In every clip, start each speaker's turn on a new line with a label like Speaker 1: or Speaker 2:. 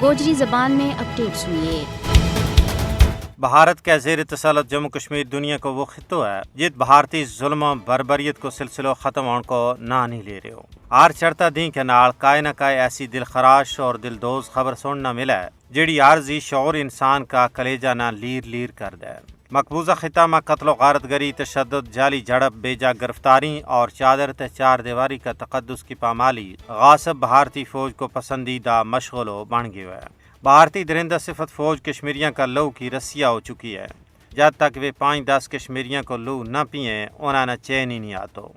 Speaker 1: गोजरी ज़बान में अपडेट सुनिए।
Speaker 2: भारत के ज़ेर तसल्लुत जम्मू कश्मीर दुनिया को वो खित्तो है जित भारतीय जुल्म बर्बरियत को सिलसिलो ख़त्म होने को ना नहीं ले रहे हो। आर चढ़ता दी के नाल काय न काय ऐसी दिलखराश और दिलदोज खबर सुनना मिला है जिड़ी आर्जी शौर इंसान का कलेजा ना लीर लीर कर दे। मकबूजा खिता में कत्लो गारतगरी, तशद्दुद, जाली झड़प, बेजा गिरफ्तारी और चादर ते चार दीवारी का तकद्दुस की पामाली गासिब भारतीय फौज को पसंदीदा मशगलो बन गया है। भारतीय दरिंदा सिफत फौज कश्मीरियों का लहू की रस्सिया हो चुकी है। जब तक वे 5-10 कश्मीरियों को लहू न पिए उन्हें चैन ही नहीं आतो।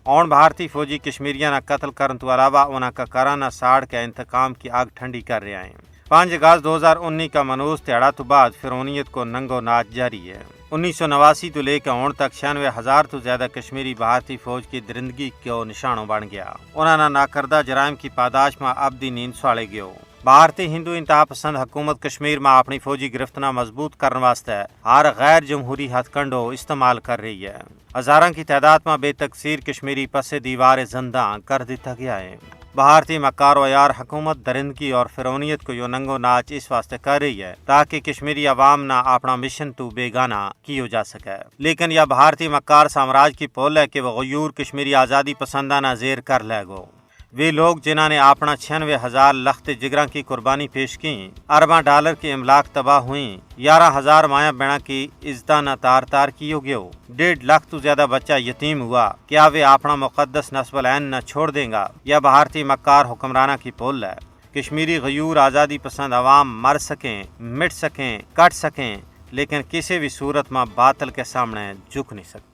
Speaker 2: और भारतीय फौजी कश्मीरियों ना कत्ल करने तो अलावा उनका कराना साड़ के इंतकाम की आग ठंडी कर रहे हैं। 5 अगस्त 2019 का मनूस तिहाड़ा तो बाद फिरौनियत को नंगो नाच जारी है। 1989 तो लेकर ਹੁਣ तक 96,000 तो ज्यादा कश्मीरी भारतीय फौज की दरिंदगी को निशानों बन गया। उन्होंने नाकर्दा जराइम की पादाश में अब दी नींद स्वाले गयो। भारतीय हिंदू इंतहा पसंद हुकूमत कश्मीर में अपनी फौजी गिरफ्तना मजबूत करने वास्ते हर गैर जमहूरी हथकंडो इस्तेमाल कर रही है। हजारों की तादाद में बेतकसीर कश्मीरी पसे दीवार जिंदा कर दिया गया है। भारतीय मकार व यार हुकूमत दरिंदगी और फिरौनियत को यो नंगो नाच इस वास्ते कर रही है ताकि कश्मीरी अवाम ना अपना मिशन तो बेगाना किया जा सके। लेकिन यह भारतीय मकार साम्राज्य की पोल है कि वह गयूर कश्मीरी आज़ादी पसंदाना जेर कर लेगो। वे लोग जिन्होंने अपना 96,000 लख्त जिगरा की कुर्बानी पेश की, अरबा डॉलर की इमलाक तबाह हुई, 11,000 माया बेड़ा की इज्जता न तार तार की हो गयो, 1.5 लाख तो ज्यादा बच्चा यतीम हुआ। क्या वे अपना मुकद्दस नस्बल ऐन न छोड़ देगा? यह भारतीय मक्कार हुक्मराना की पोल है। कश्मीरी गयूर आज़ादी पसंद अवाम मर सकें, मिट सकें, कट सकें, लेकिन किसी भी सूरत में बातिल के सामने झुक नहीं सकते।